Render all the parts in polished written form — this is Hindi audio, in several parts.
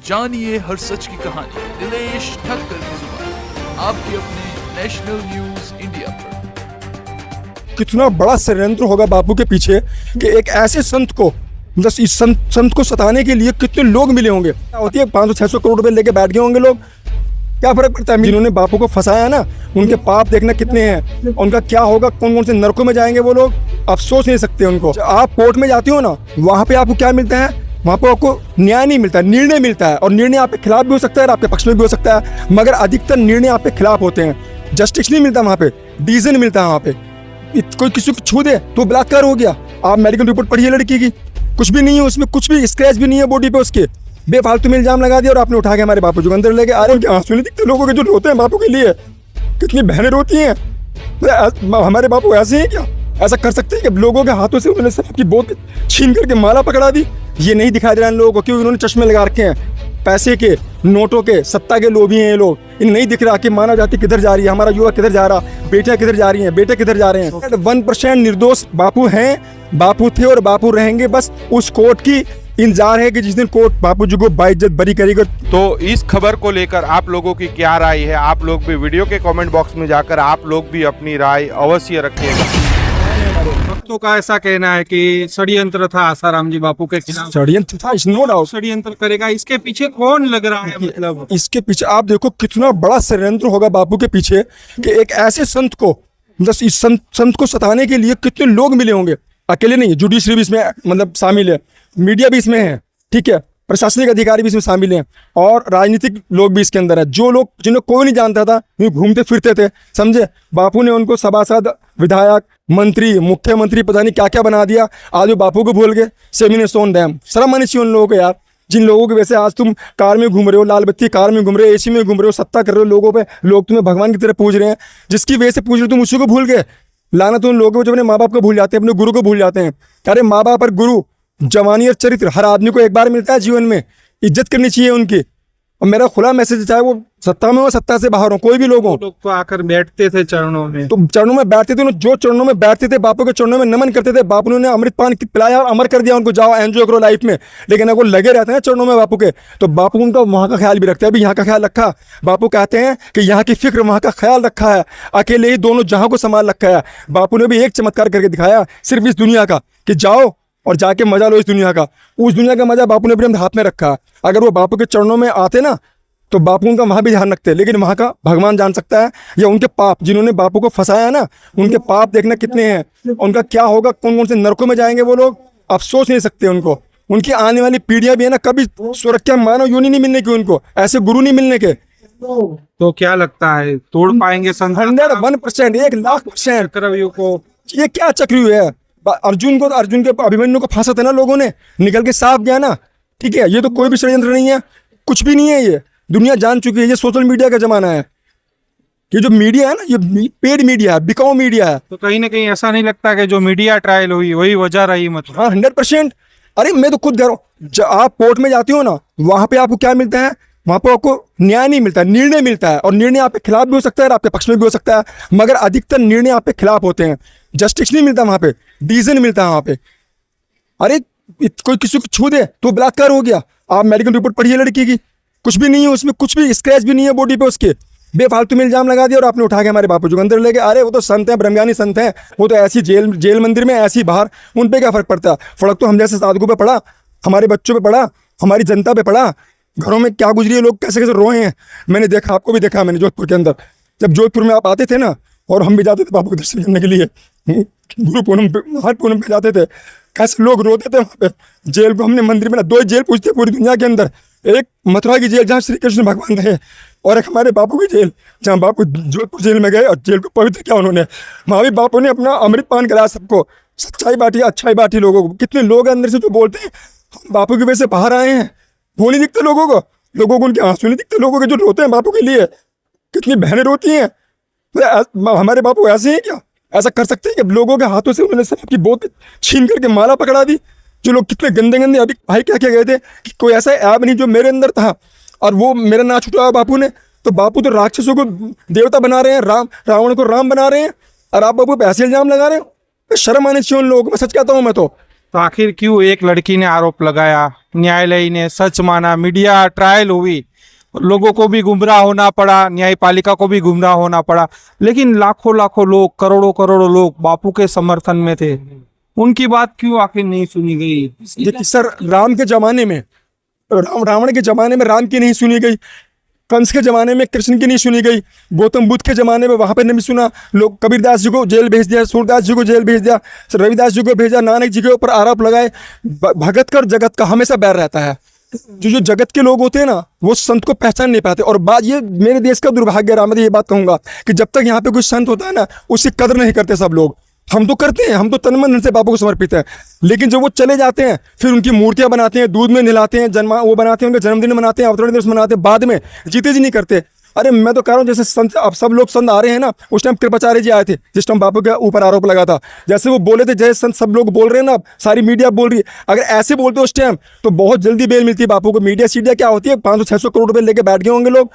जानिए हर सच की कहानी दिनेश ठक्कर की जुबान आपके अपने नेशनल न्यूज इंडिया पर। कितना बड़ा षड्यंत्र होगा बापू के पीछे कि एक ऐसे संत को मतलब इस संत को सताने के लिए कितने लोग मिले होंगे। क्या होती है 500-600 करोड़ रुपए लेके बैठ गए होंगे लोग, क्या फर्क पड़ता है। जिन्होंने बापू को फंसाया ना, उनके पाप देखना कितने हैं, उनका क्या होगा, कौन कौन से नरकों में जाएंगे वो लोग, आप सोच नहीं सकते उनको। आप कोर्ट में जाते हो ना, वहाँ पे आपको क्या मिलता है, वहाँ पे आपको न्याय नहीं मिलता, निर्णय मिलता है। और निर्णय आपके खिलाफ भी हो सकता है और आपके पक्ष में भी हो सकता है, मगर अधिकतर निर्णय आपके खिलाफ होते हैं। जस्टिस नहीं मिलता वहाँ पे, डिसीजन मिलता है वहाँ पे। कोई किसी को छू दे तो बलात्कार हो गया। आप मेडिकल रिपोर्ट पढ़िए लड़की की, कुछ भी नहीं है उसमें, कुछ भी स्क्रैच भी नहीं है बॉडी पे उसके, बेफालतू में इल्जाम लगा दिया और आपने उठा के हमारे बापू जो अंदर लेके आ रहे हैं। आंसू नहीं दिखते लोगों के जो रोते हैं बापू के लिए, कितनी बहनें रोती हैं। हमारे बापू ऐसे हैं क्या, ऐसा कर सकते हैं कि लोगों के हाथों से उन्होंने सबकी बोतल छीन करके माला पकड़ा दी। ये नहीं दिखाई दे रहा है इन लोगों को, क्योंकि उन्होंने चश्मे लगा रखे हैं, पैसे के, नोटों के, सत्ता के लोभी हैं ये लोग। इन नहीं दिख रहा कि मानव जाति किधर जा रही है, हमारा युवा किधर जा रहा, बेटियां किधर जा रही हैं, बेटे किधर जा रहे हैं। 1% निर्दोष बापू हैं, बापू थे और बापू रहेंगे। बस उस कोर्ट की इंतजार है कि जिस दिन कोर्ट बापू जी को बाइज्जत बरी करेगा। तो इस खबर को लेकर आप लोगों की क्या राय है, आप लोग भी वीडियो के कमेंट बॉक्स में जाकर आप लोग भी अपनी राय अवश्य रखिएगा। भक्तों का ऐसा कहना है कि षड्यंत्र था आसाराम जी बापू के खिलाफ। षड्यंत्र था, नो डाउट षड्यंत्र करेगा, इसके पीछे कौन लग रहा है? मतलब इसके पीछे आप देखो कितना बड़ा षड्यंत्र होगा बापू के पीछे कि एक ऐसे संत को मतलब इस संत को सताने के लिए कितने लोग मिले होंगे। अकेले नहीं, जुडिशरी भी इसमें मतलब शामिल है, मीडिया भी इसमें है, ठीक है, प्रशासनिक अधिकारी भी इसमें शामिल हैं और राजनीतिक लोग भी इसके अंदर है। जो लोग जिन्हें कोई नहीं जानता था, घूमते फिरते थे, समझे, बापू ने उनको सभासद, विधायक, मंत्री, मुख्यमंत्री, पता नहीं क्या क्या बना दिया। आज वो बापू को भूल गए। सेमिने सोन डैम, शर्म आनी चाहिए उन लोगों को यार, जिन लोगों के वैसे आज तुम कार में घूम रहे हो, लाल बत्ती कार में घूम रहे हो, एसी में घूम रहे हो, सत्ता कर रहे हो लोगों पे, लोग तुम्हें भगवान की तरह पूज रहे हैं, जिसकी वजह से पूज रहे हो तुम उसी को भूल गए। लाना तो उन लोगों को जो अपने माँ बाप को भूल जाते हैं, अपने गुरु को भूल जाते हैं। अरे माँ बाप और गुरु, जवानी और चरित्र हर आदमी को एक बार मिलता है जीवन में, इज्जत करनी चाहिए उनकी। और मेरा खुला मैसेज, चाहे वो सत्ता में हो, सत्ता से बाहर हो, कोई भी लोग हो, लोग तो आकर बैठते थे चरणों में, तो चरणों में बैठते थे, जो चरणों में बैठते थे बापू के चरणों में नमन करते थे। बापू ने अमृत पान पिलाया और अमर कर दिया उनको, जाओ एंजॉय करो लाइफ में। लेकिन अगर वो लगे रहते हैं चरणों में बापू के, तो बापू उनका वहाँ का ख्याल भी रखते हैं। अभी यहाँ का ख्याल रखा, बापू कहते हैं कि यहाँ की फिक्र वहाँ का ख्याल रखा है, अकेले ही दोनों जहाँ को संभाल रखा है। बापू ने भी एक चमत्कार करके दिखाया सिर्फ इस दुनिया का, कि जाओ और जाके मजा लो इस दुनिया का। उस दुनिया का मजा बापू ने भी अपने हाथ में रखा। अगर वो बापू के चरणों में आते ना, तो बापू उनका वहाँ भी ध्यान रखते, लेकिन वहाँ का भगवान जान सकता है, या उनके पाप, जिन्होंने बापू को फंसाया ना, उनके पाप देखना कितने हैं, उनका क्या होगा, कौन कौन से नरकों में जाएंगे वो लोग, आप सोच नहीं सकते उनको। उनकी आने वाली पीढ़ियां भी है ना, कभी सुरक्षा मानव यूं नहीं मिलने की, उनको ऐसे गुरु नहीं मिलने के। तो क्या लगता है तोड़ पाएंगे 101%, 1,00,000% चक्रव्यूह को? ये क्या चक्रव्यूह है? अर्जुन के अभिमन्यु को फांसा था ना लोगों ने, निकल के साफ गया ना, ठीक है। ये तो कोई भी षड्यंत्र नहीं है, कुछ भी नहीं है, ये दुनिया जान चुकी है। ये सोशल मीडिया का जमाना है, ये जो मीडिया है ना, ये पेड मीडिया है, बिकाऊ मीडिया है। तो कहीं ना कहीं ऐसा नहीं लगता कि जो मीडिया ट्रायल हुई वही वजह रही? मतलब हाँ, 100%। अरे मैं तो खुद कह रहा हूँ, आप कोर्ट में जाते हो ना, वहाँ पे आपको क्या मिलता है, वहाँ पे आपको न्याय नहीं मिलता, निर्णय मिलता है। और निर्णय आपके खिलाफ भी हो सकता है और आपके पक्ष में भी हो सकता है, मगर अधिकतर निर्णय आपके खिलाफ होते हैं। जस्टिस नहीं मिलता वहाँ पे, डिसीजन मिलता है वहाँ पे। अरे कोई किसी को छू दे तो बलात्कार हो गया। आप मेडिकल रिपोर्ट पढ़िए लड़की की, कुछ भी नहीं है उसमें, कुछ भी स्क्रैच भी नहीं है बॉडी पे उसके, बेफालतू में इल्जाम लगा दिया और आपने उठा के हमारे बापू जो अंदर लेके। अरे वो तो संत हैं, ब्रह्मज्ञानी संत हैं, वो तो ऐसी जेल मंदिर में, ऐसी बाहर, उन पे क्या फर्क पड़ता है। फर्क तो हम जैसे साधुओं पे पड़ा, हमारे बच्चों पे पड़ा, हमारी जनता पे पड़ा। घरों में क्या गुजरी है, लोग कैसे कैसे रोए हैं, मैंने देखा, आपको भी देखा मैंने जोधपुर के अंदर। जब जोधपुर में आप आते थे ना, और हम भी जाते थे बापू के दर्शन करने के लिए, गुरु पूनम पे, हर पूनम पे जाते थे, कैसे लोग रोते थे वहाँ पे। जेल को हमने मंदिर में 2 जेल पूछते पूरी दुनिया के अंदर, एक मथुरा की जेल जहाँ श्री कृष्ण भगवान रहे, और एक हमारे बापू की जेल जहाँ बापू जोधपुर जेल में गए और जेल को पवित्र किया उन्होंने। वहाँ भी बापू ने अपना अमृत पान कराया सबको, सच्चाई बांटी, अच्छाई बांटी लोगों को। कितने लोग अंदर से जो बोलते हैं हम बापू की वजह से बाहर आए हैं, वो नहीं दिखते लोगों को उनके आंसू नहीं दिखते लोगों के जो रोते हैं बापू के लिए। कितनी बहनें रोती हैं। हमारे बापू ऐसे हैं क्या, ऐसा कर सकते हैं कि लोगों के हाथों से उन्होंने सबकी बोतल छीन करके माला पकड़ा दी। जो लोग कितने गंदे गंदे, अभी भाई क्या क्या गए थे कि कोई ऐसा ऐप नहीं जो मेरे अंदर था और वो मेरा ना छुटवाया बापू ने। तो बापू तो राक्षसों को देवता बना रहे हैं, रावण को राम बना रहे हैं, और आप बापू पे ऐसे इल्जाम लगा रहे हो। शर्म आनी चाहिए उन लोगों को, मैं सच कहता हूँ। मैं तो तो आखिर क्यों एक लड़की ने आरोप लगाया, न्यायालय ने सच माना, मीडिया ट्रायल हुई, लोगों को भी गुमराह होना पड़ा, न्यायपालिका को भी गुमराह होना पड़ा, लेकिन लाखों लाखों लोग, करोड़ों करोड़ों लोग बापू के समर्थन में थे। उनकी बात क्यों आखिर नहीं सुनी गई? देखिए सर, राम के जमाने में रावण के जमाने में राम की नहीं सुनी गई, कंस के जमाने में कृष्ण की नहीं सुनी गई, गौतम बुद्ध के जमाने में वहां पे नहीं सुना, लोग कबीरदास जी को जेल भेज दिया, सूरदास जी को जेल भेज दिया, रविदास जी को भेजा, नानक जी के ऊपर आरोप लगाए। भगत का और जगत का हमेशा बैर रहता है। जो जगत के लोग होते हैं ना, वो संत को पहचान नहीं पाते। और बात ये मेरे देश का दुर्भाग्य रहा, मैं तो ये बात कहूंगा कि जब तक यहाँ पे कोई संत होता है ना, उसकी कदर नहीं करते सब लोग। हम तो करते हैं, हम तो तन मन धन से बापू को समर्पित है, लेकिन जब वो चले जाते हैं फिर उनकी मूर्तियां बनाते हैं, दूध में नहलाते हैं, वो बनाते हैं, उनके जन्मदिन मनाते हैं, अवतरण दिवस मनाते हैं, बाद में जीते जी नहीं करते। अरे मैं तो कह रहा हूँ, जैसे संत अब सब लोग संत आ रहे हैं ना, उस टाइम कृपाचार्य जी आए थे, जिस टाइम बापू के ऊपर आरोप लगा था, जैसे वो बोले थे, जैसे संत सब लोग बोल रहे हैं ना, सारी मीडिया बोल रही है, अगर ऐसे बोलते उस टाइम तो बहुत जल्दी बेल मिलती है बापू को। मीडिया सीडिया क्या होती है, 500-600 करोड़ रुपए लेके बैठ गए होंगे लोग,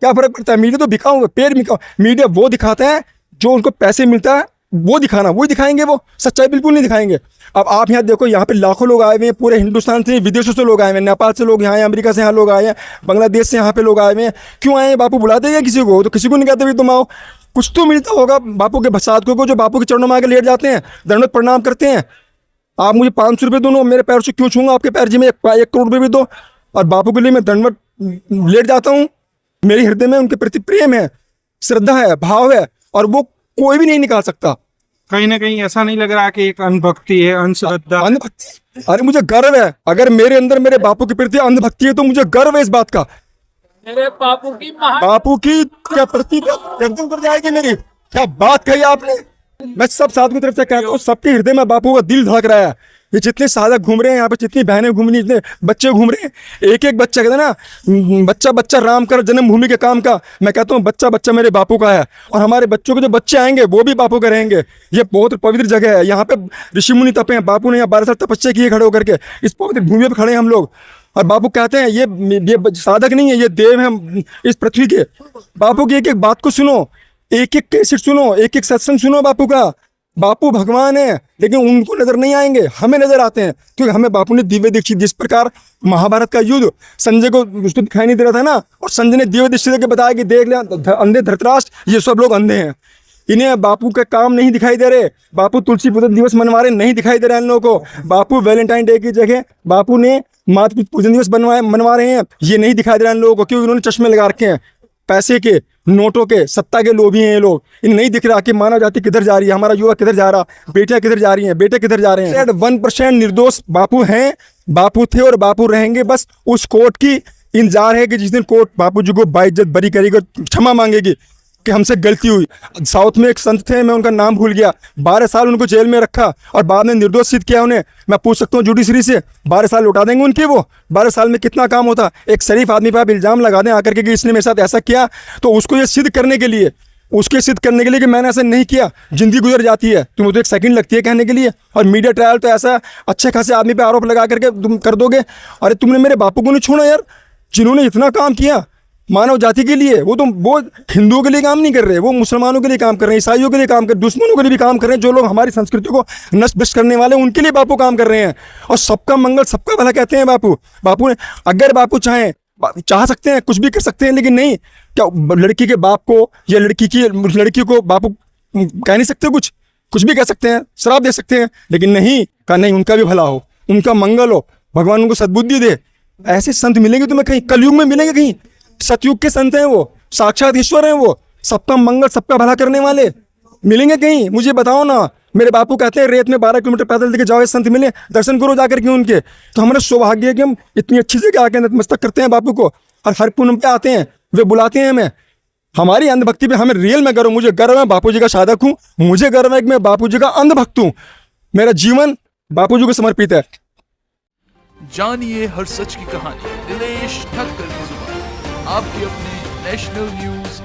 क्या फर्क पड़ता है? मीडिया तो बिकाओ, पेड़ बिकाओ। मीडिया वो दिखाता है जो उनको पैसे मिलता है, वो दिखाना, वही दिखाएंगे, वो सच्चाई बिल्कुल नहीं दिखाएंगे। अब आप यहाँ देखो, यहाँ पे लाखों लोग आए हुए हैं, पूरे हिंदुस्तान से, विदेशों से लोग आए हुए हैं, नेपाल से लोग यहाँ आए, अमेरिका से यहाँ लोग आए हैं, बांग्लादेश से यहाँ पे लोग आए हुए हैं। क्यों आए हैं? बापू बुलाते हैं किसी को? तो किसी को नहीं कहते भी तुम आओ। कुछ तो मिलता होगा बापू के साधकों को, जो बापू के चरणों में आके लेट जाते हैं, दंडवत प्रणाम करते हैं। आप मुझे 500 रुपये दो, मेरे पैर से क्यों छूंगा आपके पैर जी में? 1 करोड़ रुपये भी दो, और बापू के लिए मैं दंडवत लेट जाता हूँ। मेरे हृदय में उनके प्रति प्रेम है, श्रद्धा है, भाव है, और वो कोई भी नहीं निकाल सकता। कहीं ना कहीं ऐसा नहीं लग रहा कि एक अंधभक्ति है, अंधश्रद्धा? अंधभक्ति? अरे मुझे गर्व है, अगर मेरे अंदर मेरे बापू के प्रति अंधभक्ति है तो मुझे गर्व है इस बात का। मेरे बापू की क्या प्रति एकदम कर जाएगी मेरी। क्या बात कही आपने। मैं सब साथ की तरफ से कह रहा हूँ, सबके हृदय में बापू का दिल धड़क रहा है। ये जितने साधक घूम रहे हैं यहाँ पे, जितनी बहनें घूम रही, जितने बच्चे घूम रहे हैं, एक एक बच्चा, कहते हैं ना, बच्चा बच्चा राम कर जन्मभूमि के काम का। मैं कहता हूँ बच्चा बच्चा मेरे बापू का है, और हमारे बच्चों के जो बच्चे आएंगे वो भी बापू के रहेंगे। ये बहुत पवित्र जगह है, यहाँ पे ऋषि मुनि तपे हैं। बापू ने यहाँ 12 साल तपस्या की खड़े होकर के, इस पवित्र भूमि पर खड़े हैं हम लोग। और बापू कहते हैं ये साधक नहीं है, ये देव है इस पृथ्वी के। बापू की एक एक बात को सुनो, एक एक कैसेट सुनो, एक एक सत्संग सुनो बापू का। बापू भगवान है, लेकिन उनको नजर नहीं आएंगे, हमें नजर आते हैं, क्योंकि हमें बापू ने दिव्य दीक्षित, जिस प्रकार महाभारत का युद्ध संजय को उसको दिखाई नहीं दे रहा था ना, और संजय ने दिव्य दृष्टि देकर बताया कि देख ले अंधे धृतराष्ट्र, ये सब लोग अंधे हैं, इन्हें बापू का काम नहीं दिखाई दे रहे। बापू तुलसी पूजन दिवस मनवा रहे, नहीं दिखाई दे रहा है इन लोगों को। बापू वैलेंटाइन डे की जगह बापू ने मातृ पूजन दिवस मनवा रहे हैं, ये नहीं दिखाई दे रहा है इन लोगों को, क्योंकि उन्होंने चश्मे लगा रखे हैं, पैसे के, नोटों के, सत्ता के लोभी हैं ये लोग। इन्हें नहीं दिख रहा कि मानव जाति किधर जा रही है, हमारा युवा किधर जा रहा, बेटियां किधर जा रही हैं, बेटे किधर जा रहे हैं। 1% निर्दोष बापू हैं, बापू थे और बापू रहेंगे। बस उस कोर्ट की इंतजार है कि जिस दिन कोर्ट बापू जी को बाइज्जत बरी करेगी, क्षमा मांगेगी कि हमसे गलती हुई। साउथ में एक संत थे, मैं उनका नाम भूल गया, 12 साल उनको जेल में रखा और बाद में निर्दोष सिद्ध किया उन्हें। मैं पूछ सकता हूँ जुडिशरी से, 12 साल लौटा देंगे उनके? वो 12 साल में कितना काम होता। एक शरीफ आदमी पर आप इल्जाम लगा दें आकर के कि इसने मेरे साथ ऐसा किया, तो उसको ये सिद्ध करने के लिए, उसके सिद्ध करने के लिए कि मैंने ऐसा नहीं किया, जिंदगी गुजर जाती है। तुम्हें तो 1 सेकंड लगती है कहने के लिए। और मीडिया ट्रायल तो ऐसा अच्छे खासे आदमी पे आरोप लगा करके तुम कर दोगे। अरे तुमने मेरे बापू को नहीं छोड़ा यार, जिन्होंने इतना काम किया मानव जाति के लिए। वो हिंदुओं के लिए काम नहीं कर रहे, वो मुसलमानों के लिए काम कर रहे हैं, ईसाइयों के लिए काम कर रहे हैं, दुश्मनों के लिए भी काम कर रहे हैं। जो लोग हमारी संस्कृति को नष्ट भ्रष्ट करने वाले, उनके लिए बापू काम कर रहे हैं। और सबका मंगल, सबका भला कहते हैं बापू। बापू ने, अगर बापू चाह सकते हैं, कुछ भी कर सकते हैं, लेकिन नहीं। क्या लड़की के बाप को या लड़की को बापू कह नहीं सकते? कुछ भी कह सकते हैं, श्राप दे सकते हैं, लेकिन नहीं कहा, नहीं उनका भी भला हो, उनका मंगल हो, भगवान उनको सद्बुद्धि दे। ऐसे संत मिलेंगे तुम्हें कहीं? कलयुग में मिलेंगे कहीं? सतयुग के संत हैं वो, साक्षात ईश्वर हैं वो, सबका मंगल, सबका भला करने वाले मिलेंगे कहीं? मुझे बताओ ना। मेरे बापू कहते हैं रेत में 12 किलोमीटर पैदल लेके जाओ, संत मिले, दर्शन करो जाकर के उनके। तो हमारा सौभाग्य है कि हम इतनी अच्छी जगह आके नतमस्तक करते हैं बापू को, और हर पूनम पे आते हैं, वे बुलाते हैं हमें। हमारी अंधभक्ति पे हमें रियल में गर्व, मुझे गर्व है, बापू जी का साधक हूँ, मुझे गर्व है कि मैं बापू जी का अंधभक्त हूँ। मेरा जीवन बापू जी को समर्पित है। जानिए हर सच की कहानी दिनेश ठक्कर की जुबान, आपके अपने नेशनल न्यूज